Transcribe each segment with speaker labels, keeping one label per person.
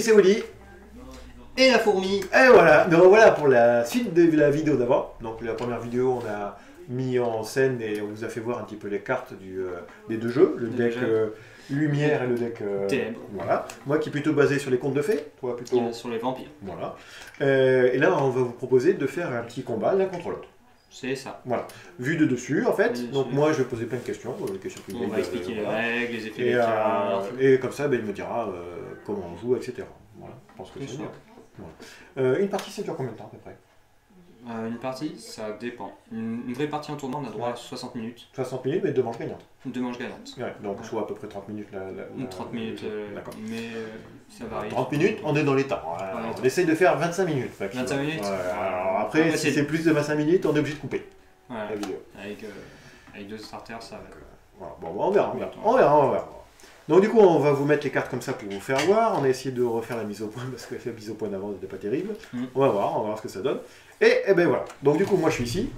Speaker 1: c'est Willy.
Speaker 2: Et la fourmi.
Speaker 1: Et voilà, donc voilà pour la suite de la vidéo d'avant. Donc la première vidéo, on a mis en scène et on vous a fait voir un petit peu les cartes des deux jeux, le deck lumière et le deck
Speaker 2: ténèbres.
Speaker 1: Voilà. Moi qui est plutôt basé sur les contes de fées, toi plutôt
Speaker 2: sur les vampires.
Speaker 1: Voilà. Et là, on va vous proposer de faire un petit combat l'un contre l'autre.
Speaker 2: C'est ça.
Speaker 1: Voilà. Vu de dessus, en fait. Donc moi, je vais poser plein de questions. Des questions
Speaker 2: on va expliquer les règles, les effets des
Speaker 1: cartes. Et comme ça, il me dira comment on joue, etc. Voilà. Je pense que c'est bien. Voilà. Une partie, ça dure combien de temps à peu près?
Speaker 2: Une partie, ça dépend. Une vraie partie en tournoi, on a droit à 60 minutes.
Speaker 1: 60 minutes, mais 2 manches gagnantes.
Speaker 2: 2 manches gagnantes.
Speaker 1: Ouais, donc soit à peu près 30 minutes.
Speaker 2: 30 minutes,
Speaker 1: d'accord.
Speaker 2: Mais ça varie.
Speaker 1: 30 minutes, on est dans les temps. On essaye de faire 25 minutes.
Speaker 2: 25 minutes.
Speaker 1: Alors après, si c'est plus de 25 minutes, on est obligé de couper la vidéo.
Speaker 2: Avec 2 starters, ça va.
Speaker 1: Voilà. Bon, on verra. Donc du coup, on va vous mettre les cartes comme ça pour vous faire voir. On a essayé de refaire la mise au point parce que la mise au point d'avant n'était pas terrible. On va voir ce que ça donne. Et ben voilà. Donc du coup, moi je suis ici.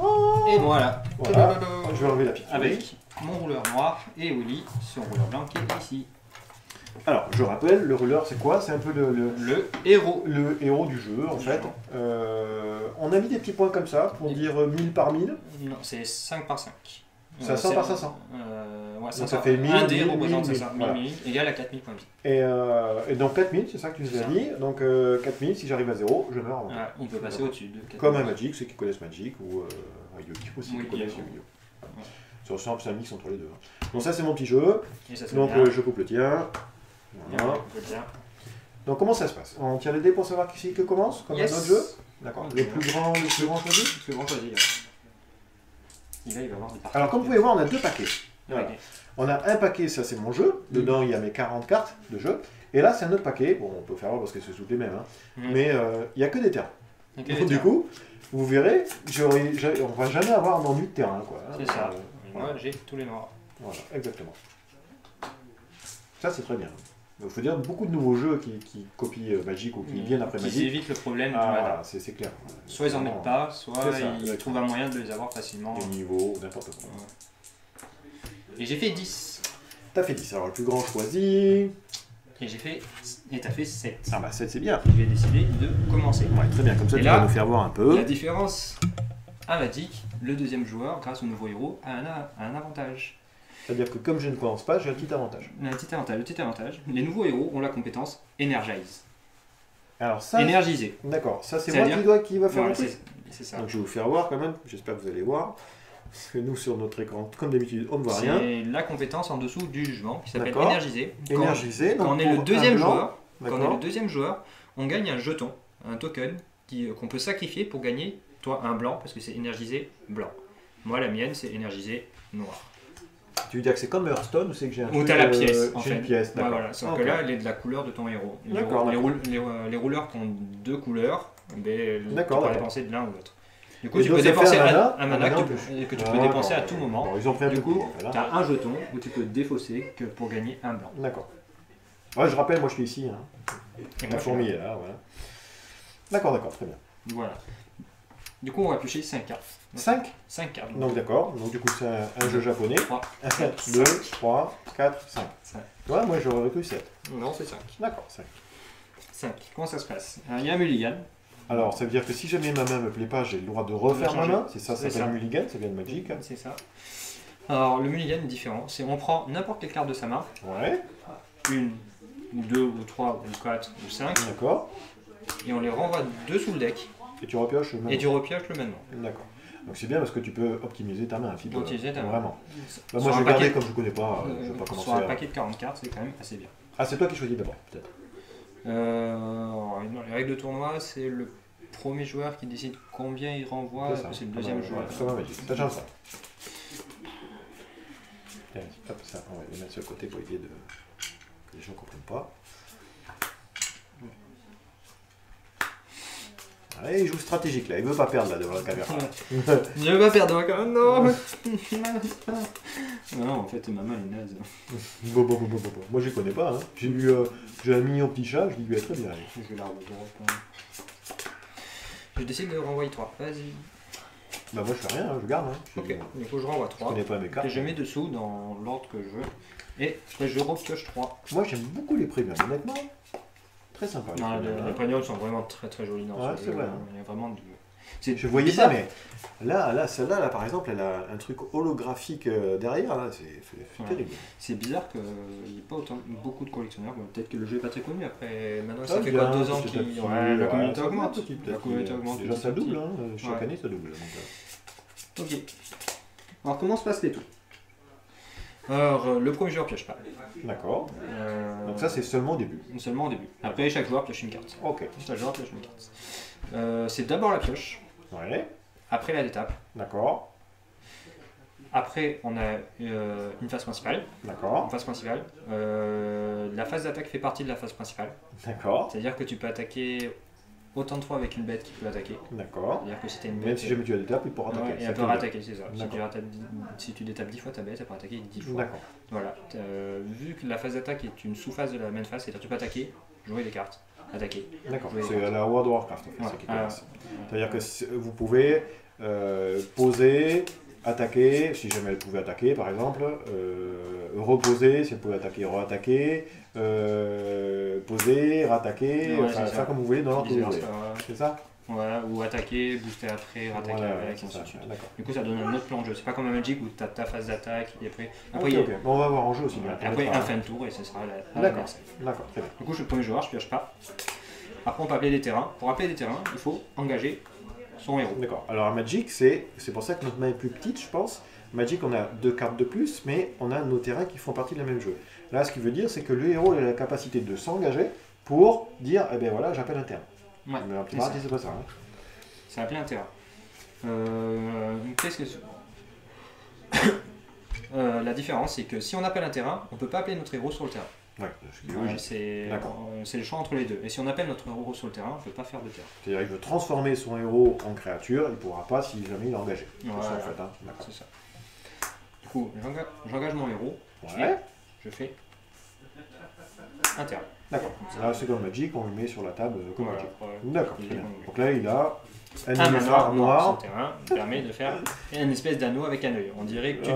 Speaker 2: Et voilà.
Speaker 1: Je vais enlever la pique.
Speaker 2: Avec mon rouleur noir et Willy, son rouleur blanc qui est ici.
Speaker 1: Alors, je rappelle, le rouleur c'est quoi? C'est un peu
Speaker 2: le héros.
Speaker 1: Le héros du jeu en fait. On a mis des petits points comme ça pour dire 1000 par 1000.
Speaker 2: Non, c'est 5 par 5.
Speaker 1: 500 par 500.
Speaker 2: Ouais,
Speaker 1: donc ça fait 1000.
Speaker 2: Un dé représente
Speaker 1: 1000,
Speaker 2: 500.
Speaker 1: voilà.
Speaker 2: 1000 égale à 4000 points de vie.
Speaker 1: Et donc 4000, c'est ça que tu nous as dit. Donc 4000, si j'arrive à 0, je meurs.
Speaker 2: On peut passer au-dessus de 4000.
Speaker 1: Comme un Magic, ceux qui connaissent Magic, ou Yu-Gi aussi qui connaissent Yu-Gi-Oh. C'est un mix entre les deux. Donc ça c'est mon petit jeu. Donc je coupe le tien. Voilà. Donc comment ça se passe? On tire les dés pour savoir qui commence, comme un autre jeu? D'accord. Le plus grand choisi?
Speaker 2: Le plus grand choisi. Et là, il va avoir des parties.
Speaker 1: Alors comme vous pouvez voir, on a 2 paquets. Voilà.
Speaker 2: Okay.
Speaker 1: On a un paquet, ça c'est mon jeu. Dedans il y a mes 40 cartes de jeu. Et là c'est un autre paquet. Bon, on peut faire voir parce que c'est toutes les mêmes. Mais il n'y a que des terrains. Donc, du coup, vous verrez, on va jamais avoir d'ennui de terrain.
Speaker 2: C'est ça. Moi j'ai tous les noirs.
Speaker 1: Voilà, exactement. Ça c'est très bien. Il faut dire beaucoup de nouveaux jeux qui copient Magic ou qui viennent après Magic.
Speaker 2: Qui évitent le problème du mana.
Speaker 1: C'est clair.
Speaker 2: Soit ils en mettent pas, soit ils trouvent un moyen de les avoir facilement.
Speaker 1: Des niveaux, n'importe quoi.
Speaker 2: Et j'ai fait 10.
Speaker 1: T'as fait 10, alors le plus grand choisi.
Speaker 2: Et t'as fait 7.
Speaker 1: Ah bah 7 c'est bien.
Speaker 2: Je vais décider de commencer.
Speaker 1: Ouais, très bien, comme ça tu vas nous faire voir un peu.
Speaker 2: La différence à Magic, le deuxième joueur, grâce au nouveau héros, a un avantage.
Speaker 1: C'est-à-dire que comme je ne commence pas, j'ai un petit avantage.
Speaker 2: Le petit avantage, les nouveaux héros ont la compétence Energize.
Speaker 1: Alors ça...
Speaker 2: Énergiser.
Speaker 1: D'accord, ça c'est moi qui va faire le truc.
Speaker 2: C'est ça.
Speaker 1: Donc je vais vous faire voir quand même, j'espère que vous allez voir. Parce que nous sur notre écran, comme d'habitude, on ne voit rien.
Speaker 2: C'est la compétence en dessous du jugement qui s'appelle Énergiser.
Speaker 1: Énergiser,
Speaker 2: quand on est le deuxième joueur, on gagne un jeton, un token qu'on peut sacrifier pour gagner, toi, un blanc, parce que c'est Énergiser blanc. Moi, la mienne, c'est Énergiser noir.
Speaker 1: Tu veux dire que c'est comme Hearthstone ou c'est que j'ai un
Speaker 2: Ou t'as la pièce, en fait.
Speaker 1: Une pièce, d'accord.
Speaker 2: Voilà, sauf que là, elle est de la couleur de ton héros.
Speaker 1: D'accord.
Speaker 2: Les rouleurs qui ont 2 couleurs, tu peux dépenser de l'un ou l'autre. Du coup, tu peux
Speaker 1: donc,
Speaker 2: dépenser un mana que tu peux dépenser à tout moment.
Speaker 1: Bon, ils ont pris un
Speaker 2: du coup,
Speaker 1: tu
Speaker 2: as un jeton où tu peux défausser que pour gagner un blanc.
Speaker 1: D'accord. Ouais, je rappelle, moi je suis ici. La fourmi est là, voilà. D'accord, très bien.
Speaker 2: Voilà. Du coup, on va piocher 5 cartes.
Speaker 1: 5
Speaker 2: cartes.
Speaker 1: Donc d'accord, donc du coup c'est un jeu japonais.
Speaker 2: 3,
Speaker 1: 4, 2, 3, 4, 5. Ouais, moi j'aurais cru 7.
Speaker 2: Non, c'est 5.
Speaker 1: D'accord, 5.
Speaker 2: 5. Comment ça se passe? Il y a un mulligan.
Speaker 1: Alors, ça veut dire que si jamais ma main ne me plaît pas, j'ai le droit de refaire ma main. C'est ça, ça s'appelle mulligan, ça vient de Magic.
Speaker 2: C'est ça. Alors, le mulligan est différent. C'est on prend n'importe quelle carte de sa main.
Speaker 1: Ouais.
Speaker 2: 1, ou 2, ou 3, ou 4, ou 5.
Speaker 1: D'accord.
Speaker 2: Et on les renvoie dessous le deck.
Speaker 1: Et tu repioches le même.
Speaker 2: Et tu repioches le même.
Speaker 1: D'accord. Donc c'est bien parce que tu peux optimiser ta main.
Speaker 2: Optimiser ta main.
Speaker 1: Vraiment. Bah, moi je vais garder comme je ne connais pas. Je vais pas commencer
Speaker 2: sur un paquet de 40 cartes, c'est quand même assez bien.
Speaker 1: Ah, c'est toi qui choisis d'abord, peut-être.
Speaker 2: Dans les règles de tournoi, c'est le premier joueur qui décide combien il renvoie, c'est le deuxième joueur.
Speaker 1: Ça va, Magic. Ça change ça. Tiens, hop, ça, on va les mettre sur le côté pour éviter que les gens ne comprennent pas. Allez, il joue stratégique là, il veut pas perdre là devant la caméra.
Speaker 2: Il veut pas perdre devant la caméra, non. Non, en fait, ma main est naze.
Speaker 1: Bon. Moi je les connais pas, hein. J'ai un mignon petit chat, je lui ai très bien.
Speaker 2: Je vais la remettre. Je décide de renvoyer 3, vas-y.
Speaker 1: Bah moi je fais rien, je garde.
Speaker 2: Ok, du coup je renvoie 3.
Speaker 1: Je connais pas mes cartes.
Speaker 2: Et je mets dessous dans l'ordre que je veux. Et je repioche 3.
Speaker 1: Moi j'aime beaucoup les premiums, honnêtement. Très sympa.
Speaker 2: Les pagnoles sont vraiment très très jolis dans
Speaker 1: ce jeu.
Speaker 2: Il y a vraiment du...
Speaker 1: Je voyais ça, mais là celle-là, par exemple, elle a un truc holographique derrière, c'est terrible.
Speaker 2: C'est bizarre qu'il n'y ait pas beaucoup de collectionneurs. Bon, peut-être que le jeu n'est pas très connu. après. Maintenant, ça fait quoi, 2 ans la communauté augmente. La communauté augmente.
Speaker 1: Déjà, ça double, hein. Chaque année, ça double.
Speaker 2: Ok. Alors, comment se passe les tours? Alors, le premier joueur pioche pas.
Speaker 1: D'accord. Donc ça, c'est seulement au début.
Speaker 2: Seulement au début. Après, chaque joueur pioche une carte.
Speaker 1: Ok.
Speaker 2: Chaque joueur pioche une carte. C'est d'abord la pioche.
Speaker 1: Ouais.
Speaker 2: Après la détape.
Speaker 1: D'accord.
Speaker 2: Après, on a une phase principale.
Speaker 1: D'accord.
Speaker 2: Une phase principale. La phase d'attaque fait partie de la phase principale.
Speaker 1: D'accord.
Speaker 2: C'est-à-dire que tu peux attaquer autant de fois avec une bête qui peut attaquer.
Speaker 1: D'accord.
Speaker 2: C'est-à-dire que si une bête,
Speaker 1: même si jamais tu as détape, il pourra attaquer.
Speaker 2: Et elle peut rattaquer, c'est ça. Si tu détapes 10 fois ta bête, elle peut attaquer 10 fois.
Speaker 1: D'accord.
Speaker 2: Voilà. Vu que la phase d'attaque est une sous-phase de la main phase, c'est-à-dire que tu peux attaquer, jouer des cartes, attaquer.
Speaker 1: D'accord. C'est à la World of Warcraft en fait. C'est-à-dire que vous pouvez poser, attaquer, si jamais elle pouvait attaquer par exemple, reposer, si elle pouvait attaquer, re-attaquer, poser, rattaquer, ça comme vous voulez dans l'ordre que vous voulez. C'est ça?
Speaker 2: Voilà, ou attaquer, booster après, rattaquer avec, ainsi de suite. Du coup, ça donne un autre plan de jeu. C'est pas comme un Magic où tu as ta phase d'attaque et après.
Speaker 1: Ok. On va voir en jeu aussi.
Speaker 2: Après, un fin de tour et ce sera la
Speaker 1: D'accord, très bien.
Speaker 2: Du coup, je suis le premier joueur, je pioche pas. Après, on peut appeler des terrains. Pour appeler des terrains, il faut engager son héros.
Speaker 1: D'accord. Alors, à Magic, c'est pour ça que notre main est plus petite, je pense. Magic, on a 2 cartes de plus, mais on a nos terrains qui font partie de la même jeu. Là, ce qui veut dire, c'est que le héros a la capacité de s'engager pour dire, eh bien voilà, j'appelle un terrain.
Speaker 2: Ouais,
Speaker 1: mais un petit parti, c'est pas ça. Hein.
Speaker 2: C'est appelé un terrain. Qu'est-ce que la différence, c'est que si on appelle un terrain, on peut pas appeler notre héros sur le terrain.
Speaker 1: Ouais,
Speaker 2: c'est le choix entre les deux. Et si on appelle notre héros sur le terrain, on ne peut pas faire de terrain.
Speaker 1: C'est-à-dire qu'il veut transformer son héros en créature, il ne pourra pas si jamais il est engagé.
Speaker 2: Voilà.
Speaker 1: C'est ça en fait. Hein.
Speaker 2: C'est ça. Du coup, j'engage mon héros.
Speaker 1: Ouais.
Speaker 2: Je fais un terrain.
Speaker 1: D'accord. Là, c'est comme Magic, on le met sur la table comme Magic. D'accord.
Speaker 2: Bien.
Speaker 1: Donc là, il a
Speaker 2: un manoir noir. Son terrain permet de faire une espèce d'anneau avec un œil. On dirait que tu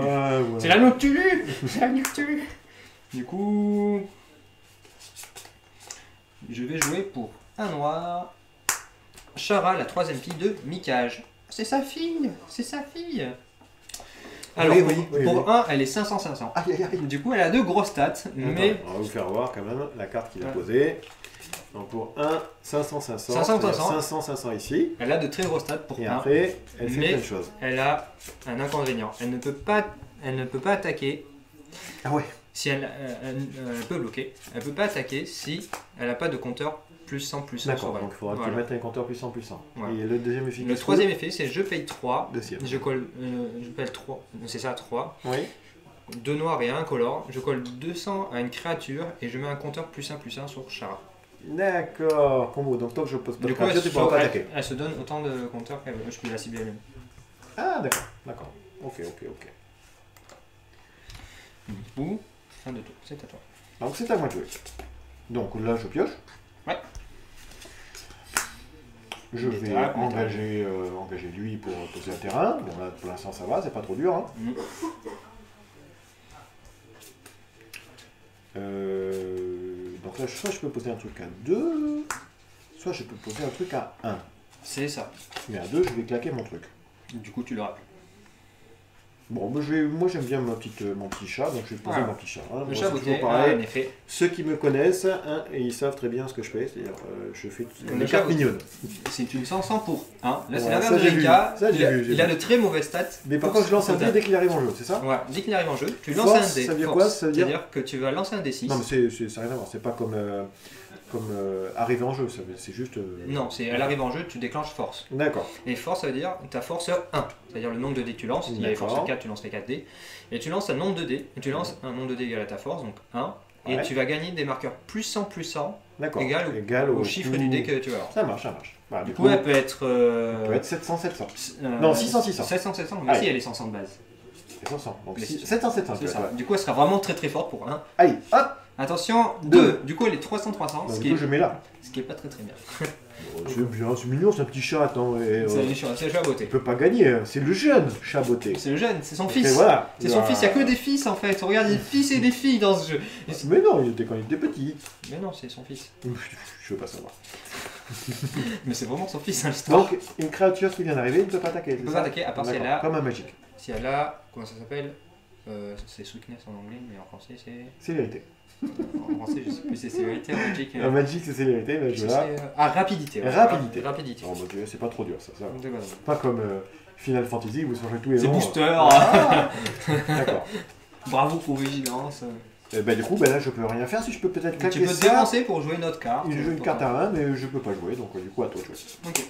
Speaker 2: c'est l'anneau que tu lues. C'est l'anneau que tu lues. Du coup, je vais jouer pour un noir. Shara, la 3e fille de Mikage. C'est sa fille. C'est sa fille. Alors, pour 1, elle est 500-500. Du coup, elle a 2 grosses stats, mais...
Speaker 1: On va vous faire voir quand même la carte qu'il a posée. Donc pour 1, 500-500. 500-500 ici.
Speaker 2: Elle a de très grosses stats pour 1.
Speaker 1: Et après, elle fait plein de choses.
Speaker 2: Elle a un inconvénient. Elle ne peut pas attaquer.
Speaker 1: Ah ouais.
Speaker 2: Si elle peut bloquer. Elle ne peut pas attaquer si elle n'a pas de compteur plus 100 plus 100.
Speaker 1: D'accord, donc il faudra que tu mettes un compteur plus 100 plus 100. Voilà. Et le deuxième effet?
Speaker 2: Le 3e effet, c'est je paye 3. Je colle, je paye 3. C'est ça, 3.
Speaker 1: Oui.
Speaker 2: 2 noirs et 1 incolore. Je colle 200 à une créature et je mets un compteur plus 1 plus 1 sur Shara.
Speaker 1: D'accord, combo. Donc tant que je pose pas de créature, tu pourras pas attaquer.
Speaker 2: Elle se donne autant de compteurs qu'elle veut. Je peux la cibler elle-même.
Speaker 1: Ah d'accord. Ok.
Speaker 2: Du coup, fin de tour. C'est à toi.
Speaker 1: Donc c'est à moi de jouer. Donc là, je pioche.
Speaker 2: Ouais.
Speaker 1: Je vais engager lui pour poser un terrain. Bon là, pour l'instant, ça va, c'est pas trop dur. Hein. Donc là, soit je peux poser un truc à 2, soit je peux poser un truc à 1.
Speaker 2: C'est ça.
Speaker 1: Mais à 2, je vais claquer mon truc.
Speaker 2: Du coup, tu le rappelles.
Speaker 1: Bon, moi j'aime bien mon petit chat, donc je vais poser mon petit chat. Hein.
Speaker 2: Le chat beauté,
Speaker 1: pareil.
Speaker 2: En effet.
Speaker 1: Ceux qui me connaissent, et ils savent très bien ce que je fais, c'est-à-dire je fais une carte mignonne.
Speaker 2: C'est une 500 pour 1. Là, c'est l'inverse de Rika. Il a de très mauvaises stats.
Speaker 1: Mais par contre, je lance un dé dès qu'il arrive en jeu, c'est ça?
Speaker 2: Ouais, dès qu'il arrive en jeu, tu lances un dé.
Speaker 1: Ça veut dire quoi? Ça veut
Speaker 2: dire que tu vas lancer un dé 6.
Speaker 1: Non, mais ça n'a rien à voir, c'est pas comme arriver en jeu, c'est juste...
Speaker 2: Non, elle arrive en jeu, tu déclenches force.
Speaker 1: D'accord.
Speaker 2: Et force, ça veut dire ta force 1, c'est-à-dire le nombre de dés que tu lances. S'il y a force 4, tu lances les 4 dés. Et tu lances un nombre de dés, et tu lances un nombre de dés égal à ta force, donc 1. Et tu vas gagner des marqueurs plus 100 plus 100 égal au chiffre du dé que tu vas avoir.
Speaker 1: Ça marche.
Speaker 2: Voilà, du coup, elle peut être...
Speaker 1: Elle peut être 700-700. Non, 600-600.
Speaker 2: 700-700, mais si elle est 500 de base.
Speaker 1: 500, donc 700-700.
Speaker 2: C'est ça. Du coup, elle sera vraiment très très forte pour 1.
Speaker 1: Allez, hop.
Speaker 2: Attention, 2. Du coup, elle est 300-300.
Speaker 1: Du coup, je mets là.
Speaker 2: Ce qui est pas très bien.
Speaker 1: C'est bien, c'est mignon, c'est un petit chat. Attends,
Speaker 2: c'est le chat beauté.
Speaker 1: Il peut pas gagner, hein. C'est le jeune chat beauté.
Speaker 2: C'est le jeune, c'est son fils.
Speaker 1: Voilà.
Speaker 2: C'est son fils, il n'y a que des fils en fait. Regarde, il y a des fils et des filles dans ce jeu.
Speaker 1: Mais non, il était quand il était petit.
Speaker 2: Mais non, c'est son fils.
Speaker 1: Je veux pas savoir.
Speaker 2: Mais c'est vraiment son fils, hein, l'histoire.
Speaker 1: Donc, une créature qui vient d'arriver ne peut pas attaquer.
Speaker 2: Elle ne peut pas attaquer, à part si elle a.
Speaker 1: Comme un magique.
Speaker 2: Si elle a. Comment ça s'appelle c'est Sweetness en anglais, mais en français c'est.
Speaker 1: Célérité.
Speaker 2: En français, je sais plus, c'est célérité en magique.
Speaker 1: En magique, c'est célérité, mais je là.
Speaker 2: Rapidité. Ouais. Rapidité.
Speaker 1: Oh mon dieu, c'est pas trop dur ça. Pas comme Final Fantasy, vous changez tous les
Speaker 2: noms. C'est booster.
Speaker 1: D'accord.
Speaker 2: Bravo pour vigilance.
Speaker 1: Du coup, là je peux rien faire. Si je peux peut-être claquer.
Speaker 2: Tu peux te dévancer pour jouer une autre carte.
Speaker 1: Il joue une carte à 1, mais je peux pas jouer, donc du coup à toi de jouer.
Speaker 2: Ok.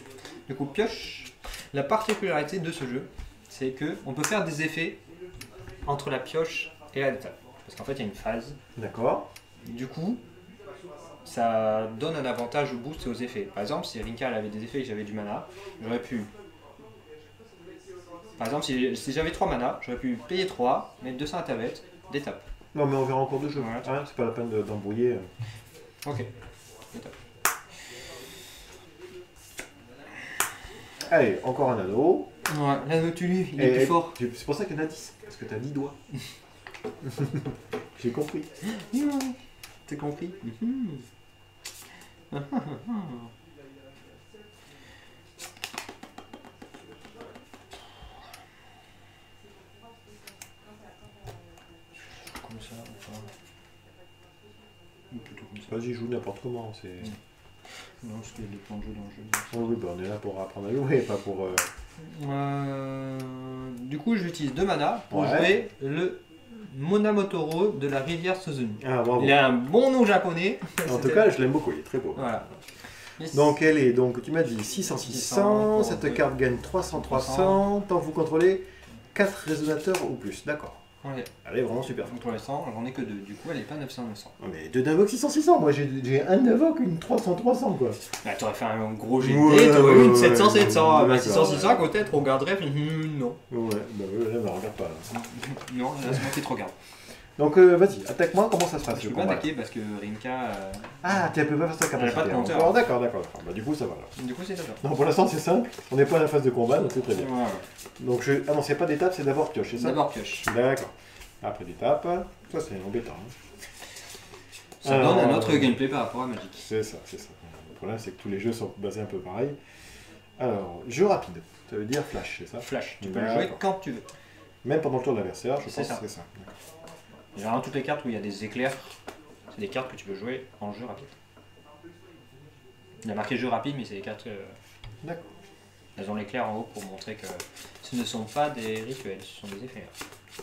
Speaker 2: Du coup, pioche. La particularité de ce jeu, c'est que on peut faire des effets entre la pioche et la table. Parce qu'en fait, il y a une phase.
Speaker 1: D'accord.
Speaker 2: Du coup, ça donne un avantage au boost et aux effets. Par exemple, si Rinka avait des effets et que j'avais du mana, j'aurais pu. Par exemple, si j'avais 3 mana, j'aurais pu payer 3, mettre 200 à tablette, d'étape.
Speaker 1: Non, mais on verra en cours de jeu.
Speaker 2: Voilà.
Speaker 1: Ah, c'est pas la peine d'embrouiller.
Speaker 2: Ok. D'étape.
Speaker 1: Allez, encore un anneau.
Speaker 2: Ouais, l'anneau Tulu, il est plus fort.
Speaker 1: C'est pour ça qu'il y en a 10, parce que t'as 10 doigts. J'ai compris.
Speaker 2: T'as compris? Comme ça, enfin. Ou plutôt comme ça.
Speaker 1: Vas-y, joue n'importe comment.
Speaker 2: Non, parce qu'il y a des plans de jeu dans le jeu.
Speaker 1: Oui, on est là pour apprendre à jouer, pas pour.
Speaker 2: Du coup, j'utilise 2 mana pour jouer le Monamotoro de la rivière Suzumi.
Speaker 1: Ah, bravo.
Speaker 2: Il a un bon nom japonais.
Speaker 1: En tout cas, je l'aime beaucoup, il est très beau.
Speaker 2: Voilà.
Speaker 1: Donc, elle est, tu m'as dit 600-600, cette carte gagne 300-300, tant que vous contrôlez 4 résonateurs ou plus, d'accord.
Speaker 2: Ouais.
Speaker 1: Elle est vraiment super.
Speaker 2: Donc pour l'instant, j'en ai que 2, du coup elle est pas 900-900.
Speaker 1: Mais 2 d'invoque 600-600, moi j'ai un d'invoque, une 300-300 quoi.
Speaker 2: Bah t'aurais fait un gros GT, t'aurais eu une 700-700, bah 600-600 peut-être on regarderait, non.
Speaker 1: Ouais, là, on regarde pas là.
Speaker 2: Non, là c'est moi qui te regarde.
Speaker 1: Donc vas-y, attaque-moi, comment ça se passe?
Speaker 2: Je peux pas attaquer parce que Rinka...
Speaker 1: Ah, tu peux pas faire ça capacité.
Speaker 2: Elle a pas de compteur.
Speaker 1: D'accord. Bah du coup ça va là.
Speaker 2: Du coup c'est d'accord.
Speaker 1: Non, pour l'instant c'est simple, on n'est pas à la phase de combat, donc c'est très bien.
Speaker 2: Voilà.
Speaker 1: Donc ah non, c'est pas d'étape, c'est d'abord pioche, c'est ça?
Speaker 2: D'abord pioche.
Speaker 1: D'accord. Après d'étape, ça c'est embêtant.
Speaker 2: Ça donne un autre gameplay par rapport à Magic.
Speaker 1: C'est ça. Le problème c'est que tous les jeux sont basés un peu pareil. Alors, jeu rapide, ça veut dire flash, c'est ça?
Speaker 2: Flash, tu peux le jouer quand tu veux.
Speaker 1: Même pendant le tour de l'adversaire, je pense que c'est ça.
Speaker 2: Généralement, toutes les cartes où il y a des éclairs, c'est des cartes que tu peux jouer en jeu rapide. Il y a marqué jeu rapide, mais c'est des cartes.
Speaker 1: D'accord.
Speaker 2: Elles ont l'éclair en haut pour montrer que ce ne sont pas des rituels, ce sont des effets.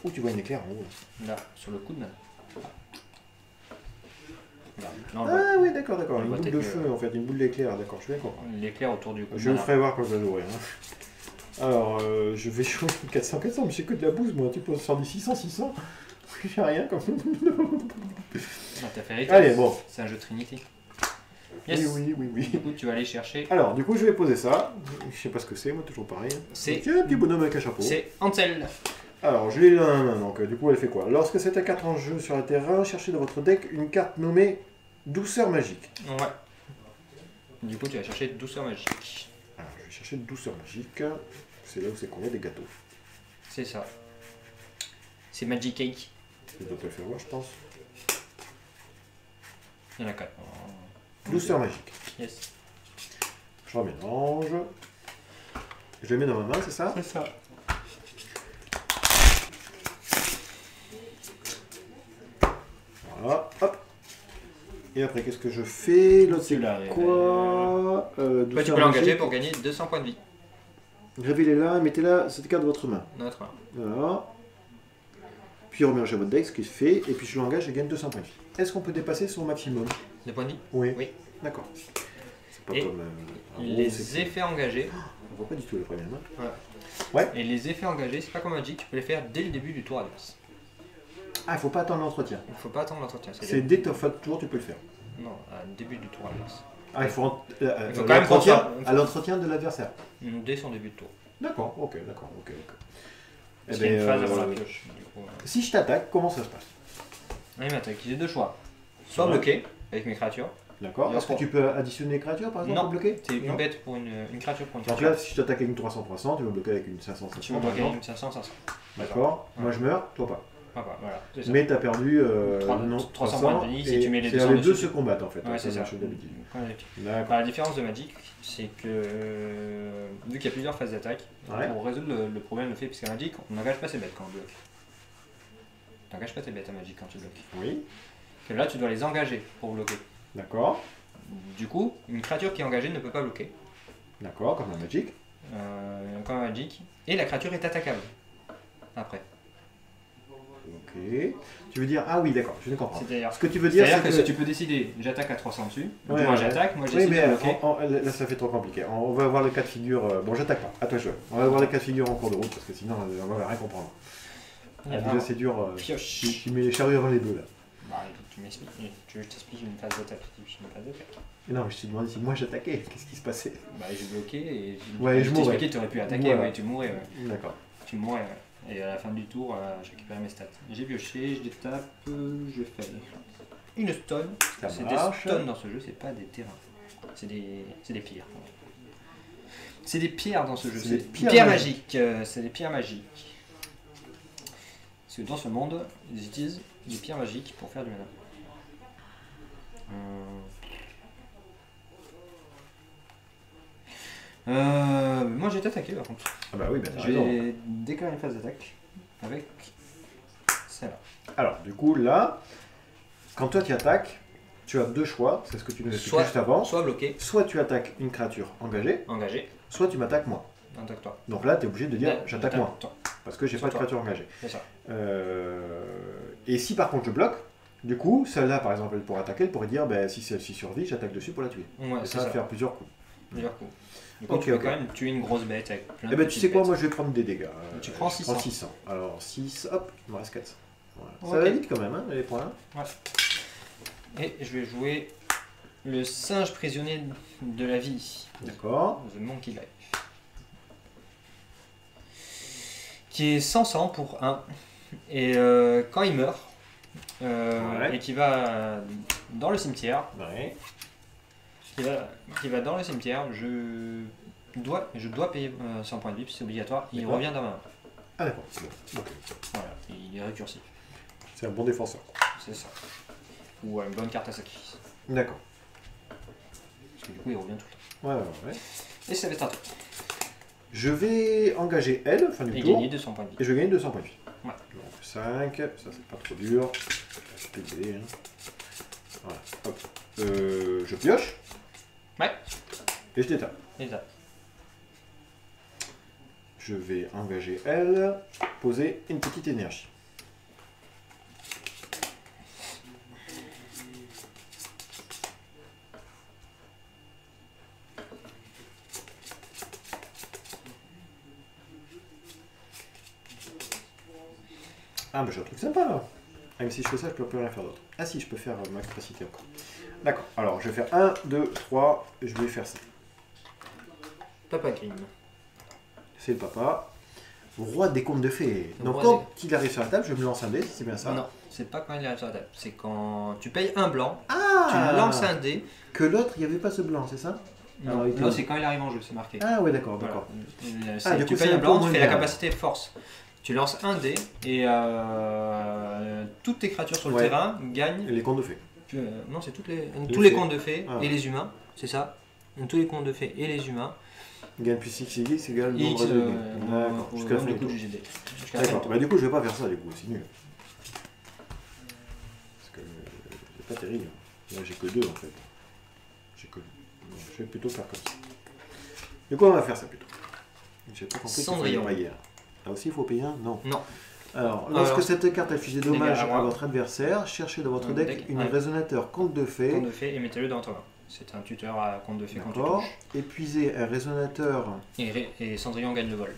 Speaker 1: Où tu vois une éclair en haut?
Speaker 2: Là, sur le coup de main.
Speaker 1: Ah oui, d'accord. Une boule de feu en fait, une boule d'éclair, d'accord, je vais comprendre.
Speaker 2: L'éclair autour du coup.
Speaker 1: Je vous ferai voir quand je vais jouer. Alors, je vais jouer 400-400, mais c'est que de la bouse moi, tu peux faire du 600-600. J'ai rien comme.
Speaker 2: T'as fait
Speaker 1: Allez, bon.
Speaker 2: C'est un jeu Trinity.
Speaker 1: Yes. Oui.
Speaker 2: Du coup, tu vas aller chercher.
Speaker 1: Alors, du coup, je vais poser ça. Je sais pas ce que c'est, moi, toujours pareil.
Speaker 2: C'est
Speaker 1: un petit bonhomme avec un chapeau.
Speaker 2: C'est Ansel.
Speaker 1: Alors, je l'ai là, donc du coup, elle fait quoi? Lorsque cette carte en jeu sur un terrain, cherchez dans votre deck une carte nommée Douceur Magique.
Speaker 2: Ouais. Du coup, tu vas chercher Douceur Magique.
Speaker 1: Alors, je vais chercher Douceur Magique. C'est là où c'est qu'on a des gâteaux.
Speaker 2: C'est ça. C'est Magic Cake.
Speaker 1: Je dois te le faire voir, je pense.
Speaker 2: Il y en a 4.
Speaker 1: Douceur Magique.
Speaker 2: Yes.
Speaker 1: Je remélange. Je le mets dans ma main, c'est ça?
Speaker 2: C'est ça.
Speaker 1: Voilà, hop. Et après, qu'est-ce que je fais? L'autre, c'est quoi?
Speaker 2: Tu peux l'engager pour gagner 200 points de vie.
Speaker 1: Révélez-la, mettez-la cette carte de votre main.
Speaker 2: Notre main.
Speaker 1: Voilà. Puis remélanger votre deck, ce qui se fait, et puis je l'engage et gagne 200 points de vie. Est-ce qu'on peut dépasser son maximum?
Speaker 2: De points de vie?
Speaker 1: Oui.
Speaker 2: D'accord.
Speaker 1: C'est pas
Speaker 2: et
Speaker 1: comme
Speaker 2: les effets engagés.
Speaker 1: On voit pas du tout le premier.
Speaker 2: Ouais. Et les effets engagés, c'est pas comme Magic, tu peux les faire dès le début du tour adverse.
Speaker 1: Ah, il faut pas attendre l'entretien.
Speaker 2: Il faut pas attendre l'entretien.
Speaker 1: C'est dès ton fin de tour, tu peux le faire.
Speaker 2: Non, à début du tour adverse.
Speaker 1: Ah, il faut
Speaker 2: quand même
Speaker 1: à l'entretien de l'adversaire.
Speaker 2: Dès son début de tour.
Speaker 1: D'accord, ok.
Speaker 2: Il y a une phase avant la pioche.
Speaker 1: Si je t'attaque, comment ça se passe?
Speaker 2: Oui, mais attends, j'ai 2 choix. soit bloqué avec mes créatures.
Speaker 1: D'accord. Est-ce que tu peux additionner les créatures par exemple pour bloquer?
Speaker 2: C'est une bête pour une créature pour une
Speaker 1: créature. Donc là, si je t'attaque avec une 300-300, tu vas bloquer avec une 500-500.
Speaker 2: Tu vas bloquer avec une 500-500.
Speaker 1: D'accord. Moi je meurs, toi pas.
Speaker 2: Ah bah, voilà,
Speaker 1: mais tu as perdu
Speaker 2: 300 points de vie si tu mets les
Speaker 1: deux. Les deux se combattent en fait.
Speaker 2: Ouais, c'est ça. La différence de Magic, c'est que vu qu'il y a plusieurs phases d'attaque, pour résoudre le problème de fait, puisqu'à Magic, on n'engage pas ses bêtes quand on bloque. Tu n'engages pas tes bêtes à Magic quand tu bloques.
Speaker 1: Oui.
Speaker 2: Que là, tu dois les engager pour bloquer.
Speaker 1: D'accord.
Speaker 2: Du coup, une créature qui est engagée ne peut pas bloquer.
Speaker 1: D'accord, comme un Magic.
Speaker 2: Comme un Magic. Et la créature est attaquable. Après.
Speaker 1: Ok. Tu veux dire... Ah oui, d'accord, je ne comprends.
Speaker 2: Ce
Speaker 1: que tu veux dire,
Speaker 2: c'est que tu peux décider, j'attaque à 300 dessus, moi j'attaque, moi j'essaie de bloquer.
Speaker 1: Là ça fait trop compliqué. On va voir le cas de figure... Bon, j'attaque pas, à toi je veux. On va voir le cas de figure en cours de route, parce que sinon on va rien comprendre. Déjà c'est dur, tu mets les charrues avant les bœufs là.
Speaker 2: Bah, tu m'expliques, je t'explique une phase d'attaque, une phase d'attaque.
Speaker 1: Non, mais je t'ai demandé si moi j'attaquais, qu'est-ce qui se passait?
Speaker 2: Bah j'ai bloqué et
Speaker 1: je mourrais.
Speaker 2: Tu aurais pu attaquer, ouais, tu mourrais.
Speaker 1: D'accord.
Speaker 2: Tu mourrais, ouais. Et à la fin du tour, je récupère mes stats. J'ai pioché, je détape, je fais une stone. C'est des stones dans ce jeu, c'est pas des terrains. C'est des pierres. C'est des pierres dans ce jeu, c'est des pierres magiques. C'est des pierres magiques. Parce que dans ce monde, ils utilisent des pierres magiques pour faire du mana. Moi j'ai été attaqué par contre.
Speaker 1: Ah bah oui, bah
Speaker 2: j'ai déclaré une phase d'attaque avec celle-là.
Speaker 1: Alors du coup là, quand toi tu attaques, tu as deux choix, c'est ce que tu nous expliquais juste avant.
Speaker 2: Soit bloqué.
Speaker 1: Soit tu attaques une créature engagée. Soit tu m'attaques moi.
Speaker 2: Attaque-toi.
Speaker 1: Donc là tu es obligé de dire j'attaque moi. Parce que j'ai pas de créature engagée.
Speaker 2: C'est ça.
Speaker 1: Et si par contre je bloque, du coup celle-là par exemple elle pourrait attaquer, elle pourrait dire bah, si celle-ci survit, j'attaque dessus pour la tuer.
Speaker 2: Ouais,
Speaker 1: et ça va faire plusieurs coups.
Speaker 2: Du coup, tu peux quand même tuer une grosse bête avec plein de
Speaker 1: tu sais quoi, moi je vais prendre des dégâts.
Speaker 2: Tu prends 600.
Speaker 1: 600. Alors 6, hop, il me reste 400. Voilà. Ça va vite quand même, hein, les points.
Speaker 2: Ouais. Et je vais jouer le singe prisonnier de la vie.
Speaker 1: D'accord.
Speaker 2: The Monkey Life. Qui est 100 pour 1. Et quand il meurt, et qui va dans le cimetière, qui va dans le cimetière, je dois payer 100 points de vie, c'est obligatoire, il revient dans ma main.
Speaker 1: Ah d'accord, c'est bon. Okay.
Speaker 2: Voilà, il est récursif.
Speaker 1: C'est un bon défenseur.
Speaker 2: C'est ça. Ou une bonne carte à sacrifice.
Speaker 1: D'accord.
Speaker 2: Parce que du coup il revient tout le temps.
Speaker 1: Ouais.
Speaker 2: Et ça va être un tour.
Speaker 1: Je vais engager elle, fin du tour.
Speaker 2: Et gagner 200 points de vie.
Speaker 1: Et je gagne 200 points de vie.
Speaker 2: Ouais.
Speaker 1: Donc 5, ça c'est pas trop dur. Je vais péter, hein. Voilà, hop. Je pioche.
Speaker 2: Ouais.
Speaker 1: Et je détape. Je vais engager elle, poser une petite énergie. Ah bah j'ai un truc sympa là. Ah mais si je fais ça, je peux plus rien faire d'autre. Ah si, je peux faire ma capacité encore. D'accord, alors je vais faire 1, 2, 3, je vais faire ça.
Speaker 2: Papa Grimm.
Speaker 1: C'est le papa. Roi des contes de fées. Donc quand il arrive sur la table, je me lance un dé, c'est bien ça?
Speaker 2: Non, c'est pas quand il arrive sur la table. C'est quand tu payes un blanc,
Speaker 1: tu
Speaker 2: lances un dé.
Speaker 1: Que l'autre, il n'y avait pas ce blanc, c'est ça?
Speaker 2: Non, c'est quand il arrive en jeu, c'est marqué.
Speaker 1: Ah ouais, d'accord.
Speaker 2: Voilà. Tu payes un blanc, tu fais la capacité force. Tu lances un dé et toutes tes créatures sur le terrain gagnent.
Speaker 1: Et les contes de fées.
Speaker 2: Non, c'est tous les contes de fées et les humains, c'est ça. Tous les contes de fées et les humains.
Speaker 1: Gagne plus X c'est égal au nombre de dés. D'accord, jusqu'à la fin du tour. D'accord, bah du coup je vais pas faire ça du coup, c'est nul. Parce que c'est pas terrible. Là j'ai que 2 en fait. Je vais plutôt faire comme ça. Du coup on va faire ça plutôt. J'ai pas compris qu'il fallait payer. Là aussi il faut payer un? Non. Alors, lorsque cette carte affiche des dommages à votre adversaire, cherchez dans votre deck une résonateur conte de fées.
Speaker 2: Conte de fées et mettez-le dans votre main. C'est un tuteur à conte de fées quand tu touches.
Speaker 1: Épuisez un résonateur.
Speaker 2: Et Cendrillon gagne le vol.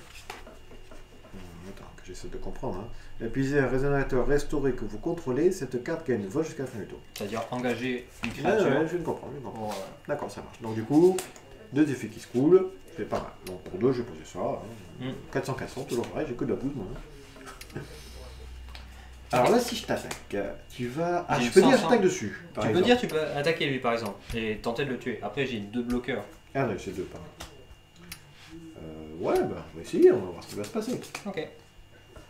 Speaker 1: Attends, que j'essaie de comprendre. Hein. Épuisez un résonateur restauré que vous contrôlez, cette carte gagne le vol jusqu'à la fin du tour.
Speaker 2: C'est-à-dire engager une créature.
Speaker 1: Ouais, je comprends. D'accord, ça marche. Donc du coup, 2 effets qui se coulent, c'est pas mal. Donc pour 2, je vais poser ça. 400-400, toujours pareil, j'ai que de la bouse moi. Alors là, si je t'attaque, tu vas... Ah, je peux dire j'attaque dessus,
Speaker 2: Tu peux dire tu peux attaquer lui, par exemple, et tenter de le tuer. Après, j'ai 2 bloqueurs.
Speaker 1: Ah non, c'est 2, pardon. Ouais, bah, on va essayer, on va voir ce qui va se passer.
Speaker 2: Ok.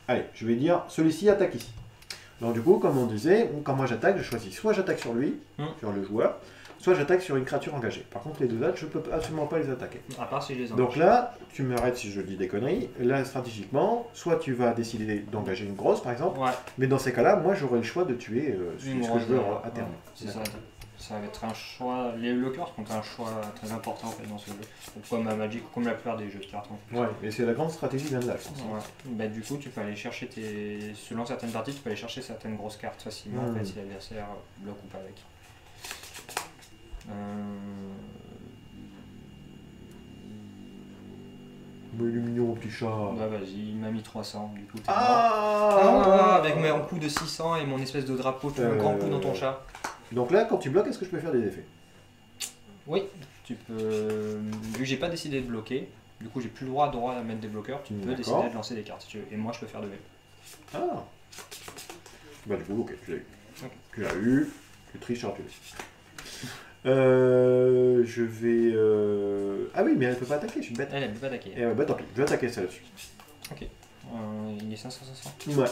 Speaker 1: Allez, je vais dire, celui-ci attaque ici. Donc du coup, comme on disait, quand moi j'attaque, je choisis soit j'attaque sur lui, sur le joueur, soit j'attaque sur une créature engagée. Par contre, les deux autres, je peux absolument pas les attaquer.
Speaker 2: À part si je les engage.
Speaker 1: Donc là, tu m'arrêtes si je dis des conneries. Là, stratégiquement, soit tu vas décider d'engager une grosse, par exemple, mais dans ces cas-là, moi j'aurai le choix de tuer ce que je veux à terme.
Speaker 2: C'est ça. Ça va être un choix. Les bloqueurs sont un choix très important en fait dans ce jeu. Comme à Magic, comme la plupart des jeux de cartes.
Speaker 1: Ouais, mais c'est la grande stratégie d'un deck.
Speaker 2: Bah, du coup, tu peux aller chercher selon certaines parties, tu peux aller chercher certaines grosses cartes facilement en fait, si l'adversaire bloque ou pas avec.
Speaker 1: Mais il est mignon, mon petit chat.
Speaker 2: Bah vas-y, il m'a mis 300, du coup t'es mort. Avec mon coup de 600 et mon espèce de drapeau, tu fais un grand coup dans ton chat.
Speaker 1: Donc là, quand tu bloques, est-ce que je peux faire des effets?
Speaker 2: Oui, tu peux... Vu que j'ai pas décidé de bloquer, du coup j'ai plus le droit à mettre des bloqueurs, tu peux décider de lancer des cartes si tu veux. Et moi je peux faire de V.
Speaker 1: Ah. Bah du coup, ok, tu l'as eu. Tu l'as eu, tu triches sur tu je vais... Ah oui, mais elle peut pas attaquer, je suis bête.
Speaker 2: Elle peut pas attaquer.
Speaker 1: Bah tant pis, je vais attaquer ça là-dessus.
Speaker 2: Ok. Il est 500-500.
Speaker 1: Ouais.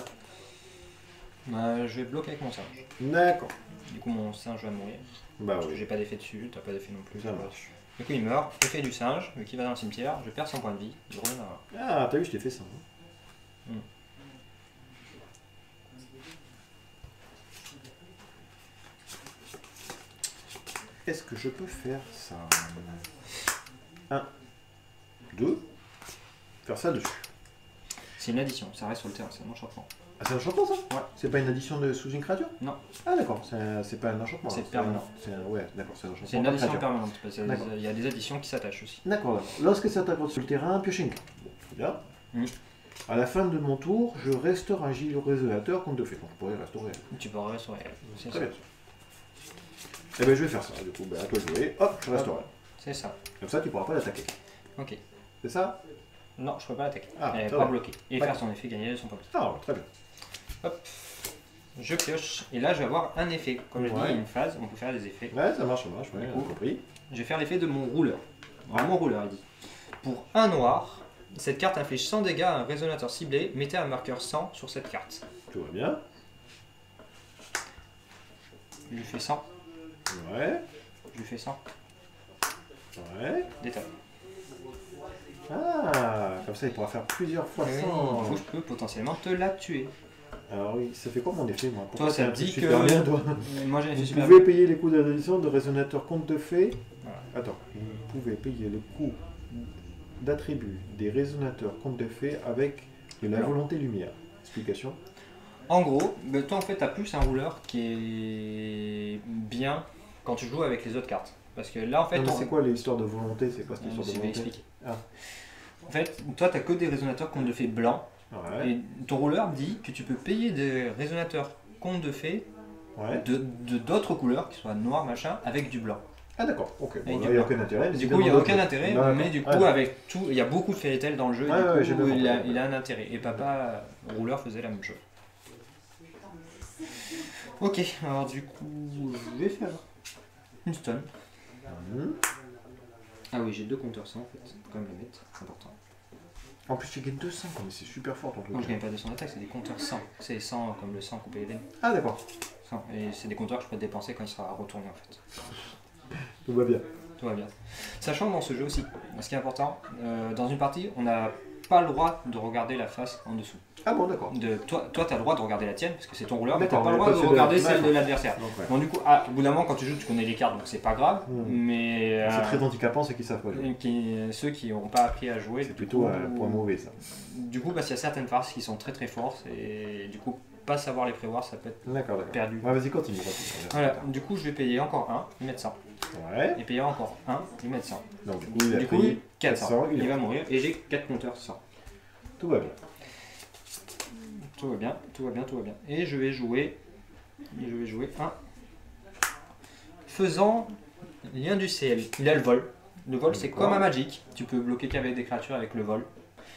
Speaker 2: Bah, je vais bloquer avec mon singe.
Speaker 1: D'accord.
Speaker 2: Du coup mon singe va mourir.
Speaker 1: Bah
Speaker 2: parce que j'ai pas d'effet dessus, t'as pas d'effet non plus.
Speaker 1: Ça marche.
Speaker 2: Du coup il meurt, effet du singe, vu qu'il va dans le cimetière, je perds son point de vie, je reviens à...
Speaker 1: Ah, t'as vu, je t'ai fait ça. Est-ce que je peux faire ça? 1, 2, faire ça dessus.
Speaker 2: C'est une addition, ça reste sur le terrain, c'est un enchantement.
Speaker 1: Ah, c'est un enchantement ça?
Speaker 2: Ouais.
Speaker 1: C'est pas une addition sous une créature?
Speaker 2: Non.
Speaker 1: Ah d'accord, c'est pas un enchantement.
Speaker 2: C'est permanent.
Speaker 1: Ouais, d'accord, c'est un enchantement.
Speaker 2: C'est une addition permanente, parce qu'il y a des additions qui s'attachent aussi.
Speaker 1: D'accord. Lorsque ça attaque sur le terrain, piochez une carte. Bon, très bien. À la fin de mon tour, je restaure un gilet résonateur compte de fait. Donc je pourrais restaurer.
Speaker 2: Tu peux restaurer.
Speaker 1: Très bien. Eh ben je vais faire ça, du coup, à toi de jouer. Hop, je restaure.
Speaker 2: C'est ça.
Speaker 1: Comme ça, tu pourras pas l'attaquer.
Speaker 2: Ok.
Speaker 1: C'est ça?
Speaker 2: Non, je peux pas l'attaquer.
Speaker 1: Ah,
Speaker 2: elle n'est pas bloquée. Et faire son effet, gagner son point.
Speaker 1: Ah, très bien.
Speaker 2: Hop. Je pioche. Et là, je vais avoir un effet. Comme je dis, il y a une phase, on peut faire des effets.
Speaker 1: Ouais, ça marche, ouais, compris.
Speaker 2: Je vais faire l'effet de mon rouleur. Mon rouleur, il dit. Pour un noir, cette carte inflige 100 dégâts à un résonateur ciblé. Mettez un marqueur 100 sur cette carte.
Speaker 1: Tout va bien.
Speaker 2: Je lui fais 100.
Speaker 1: Ouais.
Speaker 2: Je lui fais 100.
Speaker 1: Ouais.
Speaker 2: Détail.
Speaker 1: Ah, comme ça il pourra faire plusieurs fois 100.
Speaker 2: Du coup, je peux potentiellement te la tuer.
Speaker 1: Alors oui, ça fait quoi mon effet moi?
Speaker 2: Toi, ça me dit que...
Speaker 1: Bien, toi.
Speaker 2: Moi, j'ai un effet super
Speaker 1: bien. Vous pouvez payer les coûts d'addition de résonateur compte de fées. Voilà. Attends, vous pouvez payer le coût d'attribut des résonateurs compte de fées avec de la volonté lumière. Explication?
Speaker 2: En gros, toi en fait tu as plus un rouleur qui est bien quand tu joues avec les autres cartes. Parce que là en fait...
Speaker 1: C'est quoi l'histoire de volonté? C'est quoi cette histoire de volonté?
Speaker 2: En fait, toi tu as que des résonateurs compte de fées blancs.
Speaker 1: Ouais.
Speaker 2: Et ton rouleur dit que tu peux payer des résonateurs compte de fées de d'autres couleurs, qui soient noirs, machin, avec du blanc.
Speaker 1: Ah d'accord, ok. Bon, il n'y a aucun intérêt.
Speaker 2: Du coup, il n'y a aucun intérêt, mais du coup, avec tout, il y a beaucoup de Fairy Tail dans le jeu, du coup, il a un intérêt. Et papa, rouleur, faisait la même chose. Ok, alors du coup, je vais faire une stun. Ah oui, j'ai 2 compteurs 100 en fait, faut quand même le mettre, c'est important.
Speaker 1: En plus, tu gagnes 200, mais c'est super fort ton truc.
Speaker 2: Non, je gagne pas 200 d'attaque, c'est des compteurs 100. C'est 100 comme le 100 coupé Eden.
Speaker 1: Ah d'accord.
Speaker 2: 100. Et c'est des compteurs que je peux dépenser quand il sera retourné en fait.
Speaker 1: Tout va bien.
Speaker 2: Tout va bien. Sachant que dans ce jeu aussi, ce qui est important, dans une partie, on n'a pas le droit de regarder la face en dessous.
Speaker 1: Ah bon, d'accord.
Speaker 2: Toi, tu as le droit de regarder la tienne, parce que c'est ton rouleur, mais tu n'as pas le droit de regarder celle de l'adversaire. Bon, du coup, au bout d'un moment, quand tu joues, tu connais les cartes, donc c'est pas grave. Mais
Speaker 1: c'est très handicapant, ceux qui savent pas jouer.
Speaker 2: Ceux qui n'ont pas appris à jouer.
Speaker 1: C'est plutôt un point mauvais, ça.
Speaker 2: Du coup, parce qu'il y a certaines phases qui sont très très fortes, et du coup, pas savoir les prévoir, ça peut être perdu.
Speaker 1: Ouais, vas-y, continue.
Speaker 2: Voilà, du coup, je vais payer encore 1, lui mettre 100.
Speaker 1: Ouais.
Speaker 2: Et payer encore 1, lui mettre 100.
Speaker 1: Donc, du coup, il a
Speaker 2: 400. Il va mourir, et j'ai 4 compteurs 100.
Speaker 1: Tout va bien.
Speaker 2: Tout va bien, tout va bien, tout va bien. Et je vais jouer un faisant lien du ciel. Il a le vol. Le vol, c'est comme un Magic. Tu peux bloquer qu'avec des créatures avec le vol.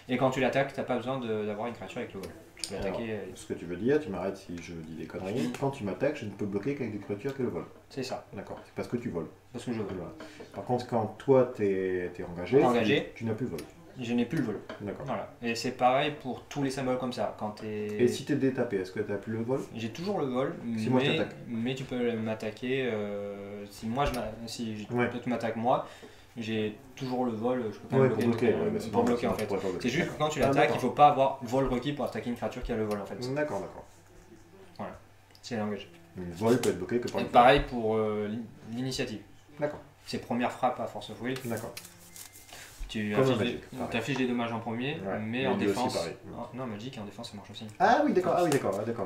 Speaker 2: Et quand tu l'attaques, tu n'as pas besoin d'avoir une créature avec le vol. Tu peux attaquer.
Speaker 1: Ce que tu veux dire, tu m'arrêtes si je dis des conneries. Quand tu m'attaques, je ne peux bloquer qu'avec des créatures que le vol.
Speaker 2: C'est ça.
Speaker 1: D'accord, c'est parce que tu voles.
Speaker 2: Parce que je vole.
Speaker 1: Voilà. Par contre, quand toi t'es engagé, tu n'as plus le vol.
Speaker 2: Je n'ai plus le vol.
Speaker 1: D'accord.
Speaker 2: Voilà. Et c'est pareil pour tous les symboles comme ça. Quand
Speaker 1: et si tu es détapé, est-ce que tu n'as plus le vol?
Speaker 2: J'ai toujours le vol,
Speaker 1: si moi je t'attaque.
Speaker 2: Mais tu peux m'attaquer. Si moi toi, tu m'attaques moi, j'ai toujours le vol. Je peux pas bloquer en fait. C'est juste que quand tu l'attaques, il ne faut pas avoir vol requis pour attaquer une créature qui a le vol en fait.
Speaker 1: D'accord.
Speaker 2: Voilà. C'est l'engagé.
Speaker 1: Le vol peut être bloqué que par une
Speaker 2: pareil pour l'initiative.
Speaker 1: D'accord.
Speaker 2: C'est première frappe à force of will.
Speaker 1: D'accord.
Speaker 2: Tu affiches des dommages en premier, mais en défense. Non, Magic en défense ça marche aussi.
Speaker 1: Ah oui, d'accord.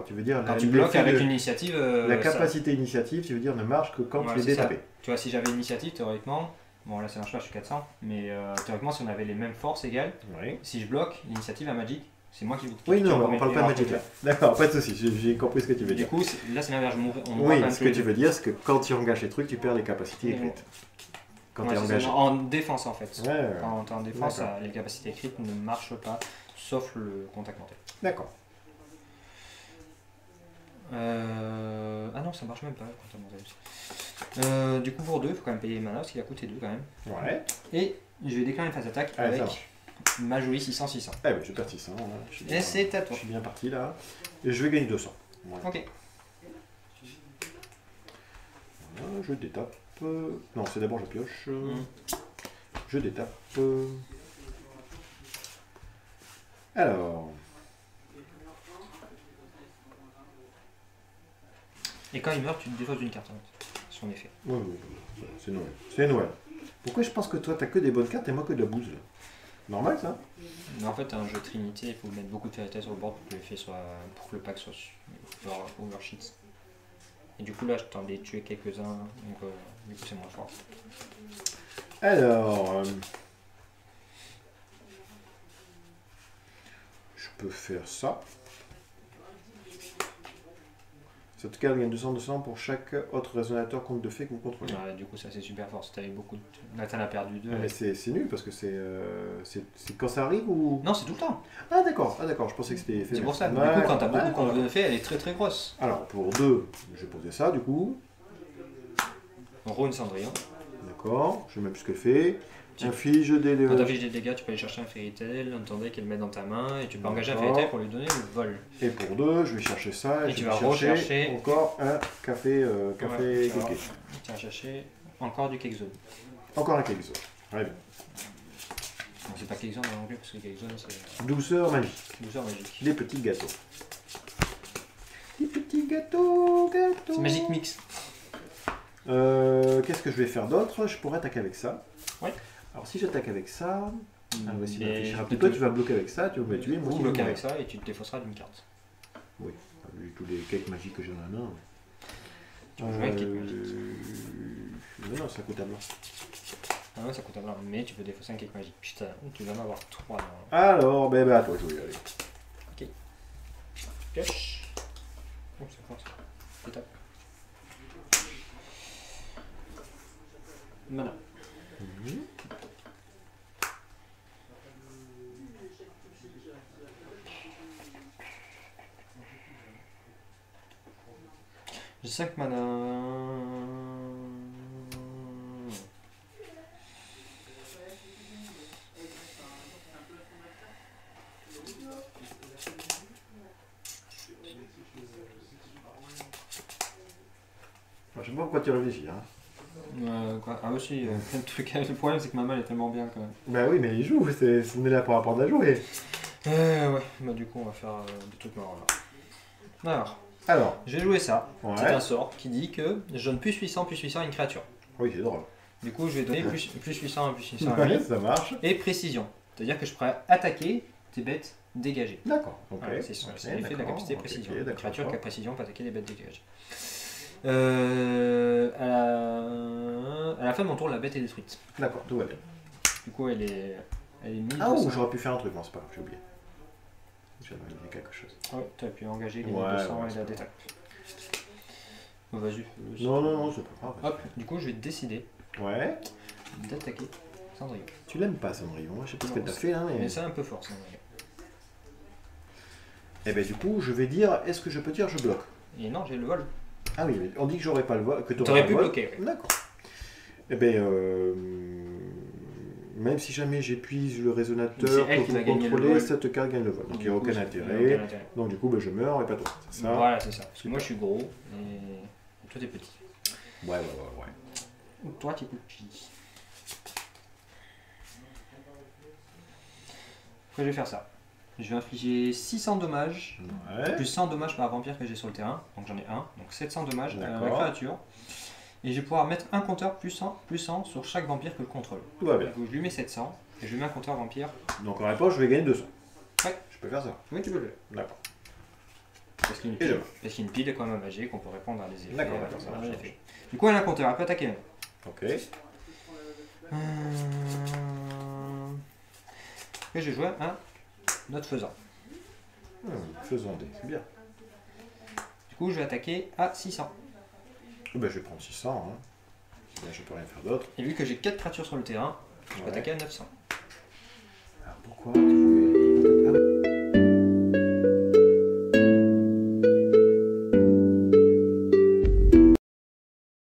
Speaker 1: Tu veux dire
Speaker 2: quand tu bloques avec une initiative.
Speaker 1: La capacité initiative, tu veux dire, ne marche que quand tu es détapé.
Speaker 2: Tu vois, si j'avais initiative, théoriquement, bon là ça marche pas, je suis 400, mais théoriquement, si on avait les mêmes forces égales, si je bloque l'initiative à Magic, c'est moi qui.
Speaker 1: Oui, non, on parle pas de Magic là. D'accord, pas de soucis, j'ai compris ce que tu veux dire.
Speaker 2: Du coup, là c'est l'inverse,
Speaker 1: oui, ce que tu veux dire, c'est que quand tu engages les trucs, tu perds les capacités écrites. Quand tu es engagé.
Speaker 2: En défense en fait.
Speaker 1: Ouais.
Speaker 2: Quand tu es en défense, les capacités écrites ne marchent pas, sauf le contact mental.
Speaker 1: D'accord.
Speaker 2: Ah non, ça marche même pas le contact mental aussi. Du coup, pour 2, il faut quand même payer les mana parce qu'il a coûté 2 quand même.
Speaker 1: Ouais.
Speaker 2: Et je vais déclarer une phase d'attaque avec ma jolie 600-600.
Speaker 1: Ah oui, je perds 600.
Speaker 2: Et c'est à toi.
Speaker 1: Je suis bien parti là. Et je vais gagner 200.
Speaker 2: Voilà. Ok.
Speaker 1: Voilà, je détape. Non, c'est d'abord je pioche. Je détape. Alors.
Speaker 2: Et quand il meurt, tu te défausses d'une carte, son effet.
Speaker 1: Oui, c'est Noël. C'est Noël. Pourquoi je pense que toi, t'as que des bonnes cartes et moi que de la bouse là? Normal ça?
Speaker 2: Mais en fait, un jeu Trinité, il faut mettre beaucoup de vérité sur le board pour que l'effet soit. Pour que le pack soit oversheet. Et du coup, là, je t'en ai tué quelques-uns, donc du coup, c'est moins fort.
Speaker 1: Alors. Je peux faire ça. Cette carte gagne 200-200 pour chaque autre résonateur compte de fait que vous contrôlez.
Speaker 2: Ouais, du coup, ça c'est super fort. Si t'avais beaucoup de. Là, t'en as perdu 2.
Speaker 1: Mais c'est nul parce que c'est quand ça arrive ou.
Speaker 2: Non, c'est tout le temps.
Speaker 1: Ah, d'accord. Je pensais que c'était fait.
Speaker 2: C'est pour ça. Du coup, quand t'as beaucoup compte de fait, elle est très très grosse.
Speaker 1: Alors, pour 2, je vais poser ça du coup.
Speaker 2: Rune Cendrillon.
Speaker 1: D'accord. Je sais même plus ce qu'elle fait. Inflige des dégâts.
Speaker 2: Quand t'affiches des dégâts, tu peux aller chercher un Fairy Tail, entendez qu'elle le met dans ta main, et tu peux engager un Fairy Tail pour lui donner le vol.
Speaker 1: Et pour 2, je vais chercher ça,
Speaker 2: et tu vas rechercher
Speaker 1: encore un café cake.
Speaker 2: Tu vas chercher encore du Cake Zone.
Speaker 1: Encore un Cake Zone. Très bien.
Speaker 2: C'est pas Cake Zone en anglais, parce que Cake Zone c'est.
Speaker 1: Douceur magique.
Speaker 2: Douceur magique.
Speaker 1: Les petits gâteaux. Les petits gâteaux.
Speaker 2: C'est Magic Mix.
Speaker 1: Qu'est-ce que je vais faire d'autre? Je pourrais attaquer avec ça.
Speaker 2: Ouais.
Speaker 1: Alors si j'attaque avec ça, toi tu vas bloquer avec ça, tu vas me tuer, moi
Speaker 2: tu bloques avec ça et tu te défausseras d'une carte.
Speaker 1: Oui, vu tous les cakes magiques que j'ai dans la main.
Speaker 2: Tu peux jouer avec cake magique.
Speaker 1: Non, ça coûte à blanc.
Speaker 2: Ah ouais, ça coûte à blanc, mais tu peux défausser un cake magique. Putain, tu vas en avoir 3 là.
Speaker 1: Alors, ben à toi de jouer, allez.
Speaker 2: Ok. Pioche. Oh, c'est fort ça. Étape. Voilà. J'ai 5 mana.
Speaker 1: Je sais pas pourquoi tu réfléchis. Hein.
Speaker 2: Quoi ah aussi, plein de trucs. Le problème c'est que ma main elle est tellement bien quand même.
Speaker 1: Bah oui, mais il joue, on est là pour apprendre à jouer.
Speaker 2: Ouais, bah du coup on va faire des trucs marrants là. Alors, je vais jouer ça. Ouais. C'est un sort qui dit que je donne plus 800 à une créature.
Speaker 1: Oui, c'est drôle.
Speaker 2: Du coup, je vais donner plus 800 à
Speaker 1: lui. Ça marche.
Speaker 2: Et précision. C'est-à-dire que je pourrais attaquer tes bêtes dégagées.
Speaker 1: D'accord. Ok.
Speaker 2: Voilà, c'est l'effet de la capacité de précision. Une créature qui a précision peut attaquer les bêtes dégagées. À la fin de mon tour, la bête est détruite.
Speaker 1: D'accord, tout va bien.
Speaker 2: Du coup, elle est mise.
Speaker 1: Ah, ou j'aurais pu faire un truc, non, c'est pas grave, j'ai oublié. J'avais oublié quelque chose.
Speaker 2: Ouais, tu as pu engager les 200 et la détape. Bon, vas-y.
Speaker 1: Non, c'est pas grave.
Speaker 2: Hop, du coup, je vais décider d'attaquer Cendrillon.
Speaker 1: Tu l'aimes pas, Cendrillon? Je sais pas ce que t'as fait là.
Speaker 2: Mais c'est un peu fort, Cendrillon.
Speaker 1: Et ben du coup, je vais dire, est-ce que je peux dire je bloque?
Speaker 2: Et non, j'ai le vol.
Speaker 1: Ah oui, mais on dit que j'aurais pas le vol, que
Speaker 2: tu aurais pu bloquer.
Speaker 1: Oui. D'accord. Et ben, même si jamais j'épuise le résonateur pour contrôler, cette carte gagne le vol. Donc il n'y a aucun intérêt. Donc du coup, ben, je meurs et pas toi.
Speaker 2: C'est ça. Voilà, c'est ça. Parce que moi je suis gros et toi t'es petit.
Speaker 1: Ouais.
Speaker 2: Ou toi t'es petit. Après je vais faire ça. Je vais infliger 600 dommages, plus 100 dommages par vampire que j'ai sur le terrain. Donc j'en ai un, donc 700 dommages à la créature. Et je vais pouvoir mettre un compteur plus 100 sur chaque vampire que je contrôle.
Speaker 1: Tout va bien.
Speaker 2: Donc je lui mets 700 et je lui mets un compteur vampire.
Speaker 1: Donc en réponse, je vais gagner 200.
Speaker 2: Ouais.
Speaker 1: Je peux faire ça?
Speaker 2: Oui, tu peux le faire.
Speaker 1: D'accord.
Speaker 2: Parce qu'il y a une pile quand même magique, on peut répondre à des effets.
Speaker 1: D'accord.
Speaker 2: Du coup, elle a un compteur, elle peut attaquer.
Speaker 1: Ok.
Speaker 2: Et j'ai joué un note faisant.
Speaker 1: Faisons des, c'est bien.
Speaker 2: Du coup, je vais attaquer à 600.
Speaker 1: Ben, je vais prendre 600. Là, je peux rien faire d'autre.
Speaker 2: Et vu que j'ai 4 créatures sur le terrain, je vais attaquer à 900.
Speaker 1: Alors pourquoi tu